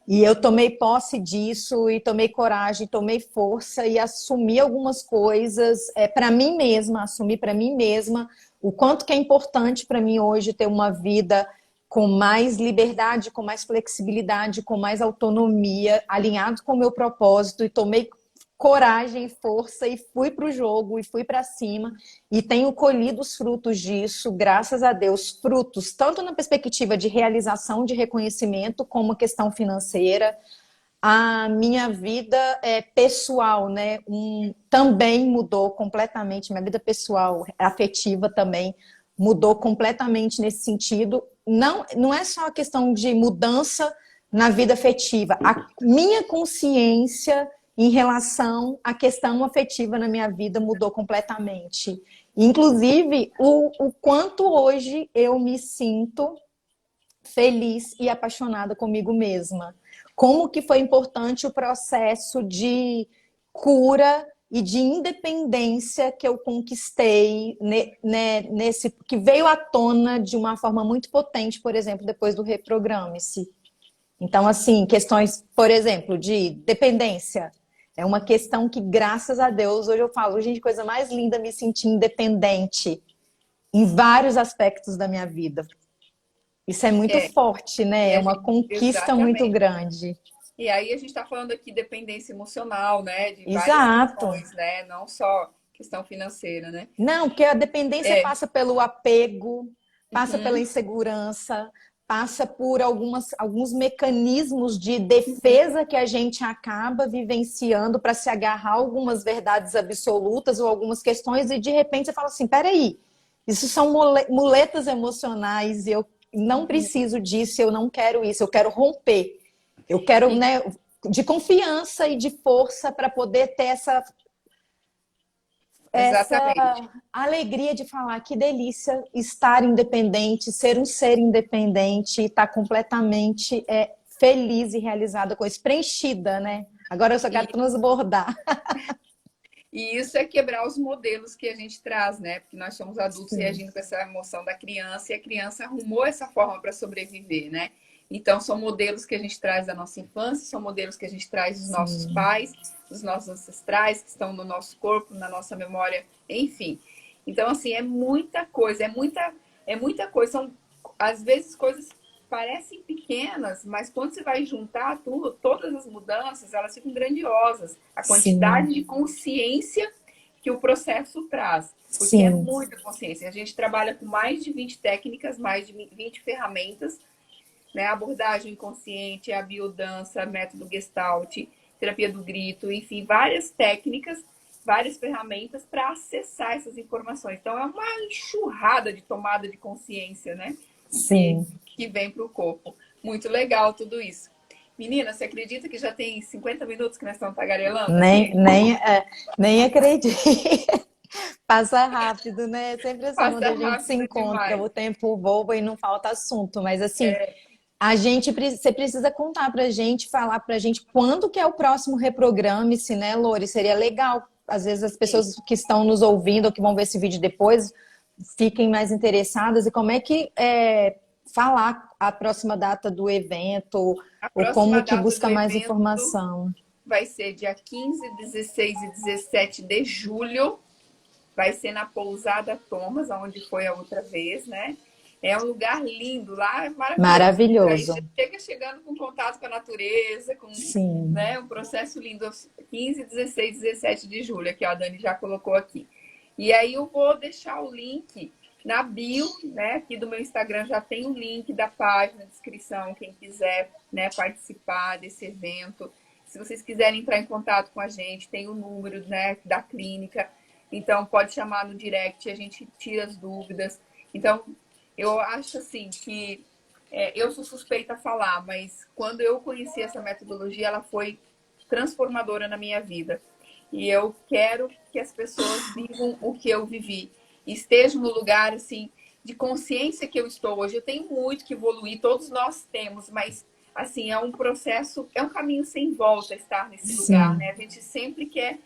E eu tomei posse disso e tomei coragem, tomei força e assumi algumas coisas para mim mesma, assumi para mim mesma o quanto que é importante para mim hoje ter uma vida com mais liberdade, com mais flexibilidade, com mais autonomia, alinhado com o meu propósito, e tomei coragem, força e fui para o jogo e fui para cima e tenho colhido os frutos disso, graças a Deus, frutos tanto na perspectiva de realização, de reconhecimento, como a questão financeira. A minha vida pessoal, né, também mudou completamente, minha vida pessoal, afetiva também mudou completamente nesse sentido. Não é só a questão de mudança na vida afetiva, a minha consciência em relação à questão afetiva na minha vida mudou completamente. Inclusive, o quanto hoje eu me sinto feliz e apaixonada comigo mesma. Como que foi importante o processo de cura e de independência que eu conquistei, que veio à tona de uma forma muito potente, por exemplo, depois do Reprograme-se. Então, assim, questões, por exemplo, de dependência. É uma questão que, graças a Deus, hoje eu falo, gente, coisa mais linda me sentir independente em vários aspectos da minha vida. Isso é muito forte, né? É uma conquista muito Exatamente. grande. E aí a gente está falando aqui de dependência emocional, né? De várias Exato. questões, né? Não só questão financeira, né? Não, porque a dependência passa pelo apego, passa pela Uhum. insegurança, passa por alguns mecanismos de defesa que a gente acaba vivenciando para se agarrar a algumas verdades absolutas ou algumas questões e de repente você fala assim, peraí, isso são muletas emocionais e eu não preciso disso, eu não quero isso, eu quero romper. Eu quero, né, de confiança e de força para poder ter essa Exatamente. alegria de falar que delícia estar independente, ser um ser independente, estar completamente feliz e realizada com isso, preenchida, né? Agora eu só quero transbordar. E isso é quebrar os modelos que a gente traz, né? Porque nós somos adultos Sim. reagindo com essa emoção da criança e a criança arrumou essa forma para sobreviver, né? Então, são modelos que a gente traz da nossa infância, são modelos que a gente traz dos nossos Sim. pais, dos nossos ancestrais, que estão no nosso corpo, na nossa memória, enfim. Então, assim, é muita coisa, é muita coisa. São, às vezes, coisas parecem pequenas, mas quando você vai juntar tudo, todas as mudanças, elas ficam grandiosas. A Sim. quantidade de consciência que o processo traz, porque é Sim. muita consciência. A gente trabalha com mais de 20 técnicas, mais de 20 ferramentas, né? Abordagem consciente, a biodança, método Gestalt, terapia do grito, enfim, várias técnicas, várias ferramentas para acessar essas informações. Então, é uma enxurrada de tomada de consciência, né? Que, Sim. que vem para o corpo. Muito legal tudo isso. Menina, você acredita que já tem 50 minutos que nós estamos tagarelando Nem, aqui? nem, nem acredito. Passa rápido, né? É sempre assim, quando Passa a gente se rápido encontra, demais. o tempo voa e não falta assunto. Mas assim, você precisa contar pra gente, falar pra gente quando que é o próximo reprograme-se, né, Lori? Seria legal. Às vezes as Sim. pessoas que estão nos ouvindo ou que vão ver esse vídeo depois fiquem mais interessadas e como é que falar a próxima data do evento A ou como próxima que data do busca mais evento informação. vai ser dia 15, 16 e 17 de julho. Vai ser na Pousada Thomas, onde foi a outra vez, né? É um lugar lindo, lá é maravilhoso. Aí Maravilhoso. chega chegando com contato com a natureza, com, Sim, né, um processo lindo. 15, 16, 17 de julho, aqui ó, a Dani já colocou aqui. E aí eu vou deixar o link na bio, né? Aqui do meu Instagram já tem o link da página, descrição, quem quiser, né, participar desse evento. Se vocês quiserem entrar em contato com a gente, tem o número, né, da clínica. Então pode chamar no direct, a gente tira as dúvidas. Então eu acho assim que eu sou suspeita a falar, mas quando eu conheci essa metodologia, ela foi transformadora na minha vida. E eu quero que as pessoas vivam o que eu vivi. Estejam no lugar, assim, de consciência que eu estou hoje. Eu tenho muito que evoluir, todos nós temos, mas, assim, é um processo, é um caminho sem volta estar nesse lugar, sim, né? A gente sempre quer,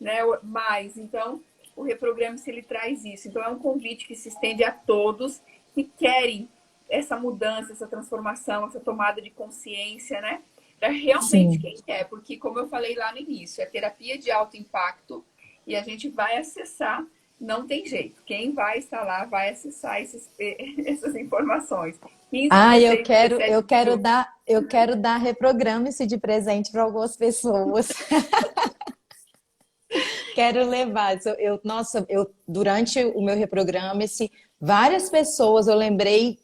né, mais. Então, o Reprograme-se, ele traz isso. Então, é um convite que se estende a todos que querem essa mudança, essa transformação, essa tomada de consciência, né? Para realmente sim. quem quer, porque, como eu falei lá no início, é terapia de alto impacto e a gente vai acessar, não tem jeito. Quem vai estar lá vai acessar essas informações. 15, Ah, 16, 17 de julho. eu quero dar reprograme-se de presente para algumas pessoas. Quero levar. Nossa, durante o meu reprograme-se, várias pessoas, eu lembrei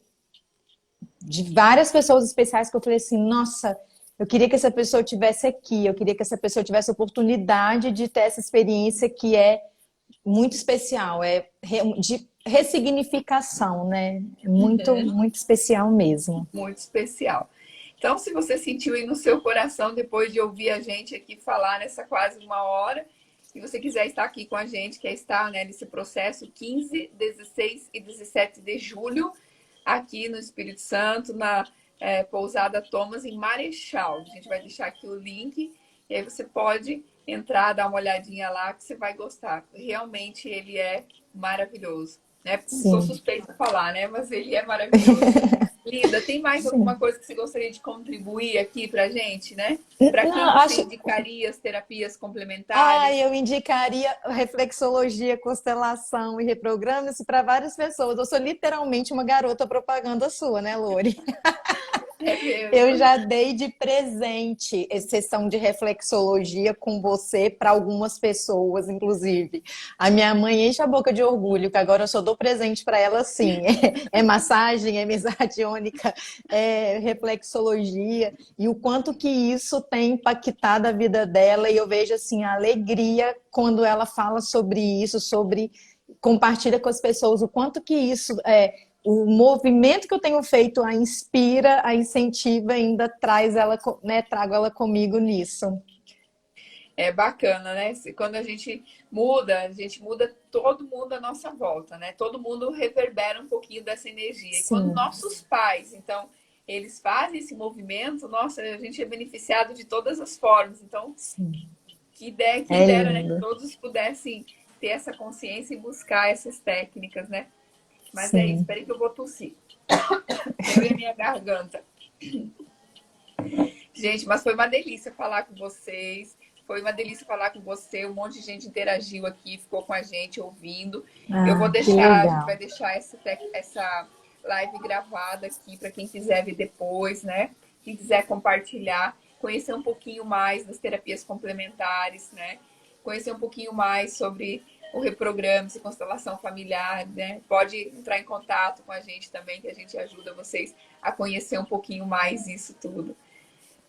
de várias pessoas especiais que eu falei assim, nossa, eu queria que essa pessoa tivesse aqui, eu queria que essa pessoa tivesse a oportunidade de ter essa experiência que é muito especial, de ressignificação, né? É muito, muito especial mesmo. Muito especial. Então, se você sentiu aí no seu coração, depois de ouvir a gente aqui falar nessa quase uma hora, se você quiser estar aqui com a gente, quer estar, né, nesse processo 15, 16 e 17 de julho, aqui no Espírito Santo, na Pousada Thomas, em Marechal. A gente vai deixar aqui o link, e aí você pode entrar, dar uma olhadinha lá, que você vai gostar. Realmente ele é maravilhoso. Né? Sou Sim, suspeita de falar, né? Mas ele é maravilhoso. Linda, tem mais alguma sim. coisa que você gostaria de contribuir aqui pra gente, né? Para Não, quem você acho. indicaria as terapias complementares? Eu indicaria reflexologia, constelação e reprograma-se para várias pessoas. Eu sou literalmente uma garota propaganda sua, né, Lori? É Eu mesmo. já dei de presente sessão de reflexologia com você para algumas pessoas, inclusive. A minha mãe enche a boca de orgulho, que agora eu só dou presente para ela sim. É massagem, é mesa radiônica, é reflexologia, e o quanto que isso tem impactado a vida dela, e eu vejo assim a alegria quando ela fala sobre isso, sobre compartilha com as pessoas o quanto que isso o movimento que eu tenho feito a inspira, a incentiva, ainda traz ela, né, trago ela comigo nisso. É bacana, né? Quando a gente muda todo mundo à nossa volta, né? Todo mundo reverbera um pouquinho dessa energia. E quando Sim, nossos pais, então, eles fazem esse movimento, nossa, a gente é beneficiado de todas as formas. Então, sim. quem É dera, né? Que lindo. todos pudessem ter essa consciência e buscar essas técnicas, né? Mas é isso, Sim. espera aí que eu vou tossir. Eu e a minha garganta. Gente, mas foi uma delícia falar com vocês. Foi uma delícia falar com você. Um monte de gente interagiu aqui, ficou com a gente ouvindo. Eu vou Ah, que deixar, a gente vai legal. deixar essa live gravada aqui para quem quiser ver depois, né? Quem quiser compartilhar, conhecer um pouquinho mais das terapias complementares, né? Conhecer um pouquinho mais sobre o reprograma-se, constelação familiar, né? Pode entrar em contato com a gente também, que a gente ajuda vocês a conhecer um pouquinho mais isso tudo.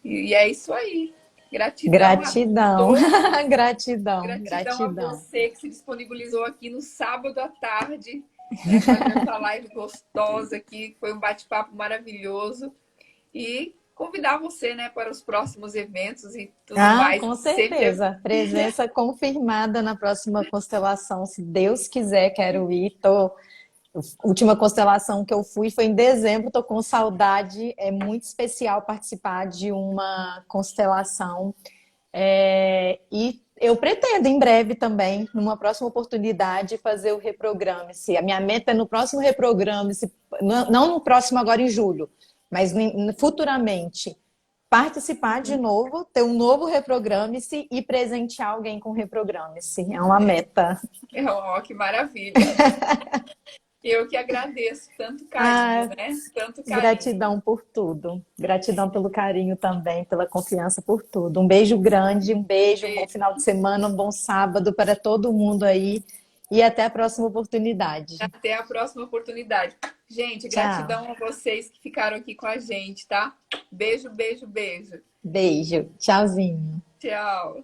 E é isso aí. Gratidão a Gratidão, todos. gratidão, Gratidão a gratidão. você que se disponibilizou aqui no sábado à tarde, né, fazer essa live gostosa aqui. Foi um bate-papo maravilhoso. E convidar você, né, para os próximos eventos e tudo Ah, mais. com Sempre. certeza. Presença confirmada na próxima constelação. Se Deus quiser, quero ir. A última constelação que eu fui foi em dezembro. Estou com saudade. É muito especial participar de uma constelação. E eu pretendo em breve também, numa próxima oportunidade, fazer o Reprograme-se. A minha meta é no próximo Reprograme-se, não no próximo agora em julho, mas futuramente, participar de novo, ter um novo Reprograme-se e presentear alguém com Reprograme-se. É uma meta. Oh, que maravilha. Eu que agradeço. Tanto carinho, Ah, né? Tanto carinho. gratidão por tudo. Gratidão pelo carinho também, pela confiança por tudo. Um beijo grande, um beijo, um bom final de semana, um bom sábado para todo mundo aí. E até a próxima oportunidade. Até a próxima oportunidade. Gente, Tchau. gratidão a vocês que ficaram aqui com a gente, tá? Beijo, beijo, beijo. Beijo. Tchauzinho. Tchau.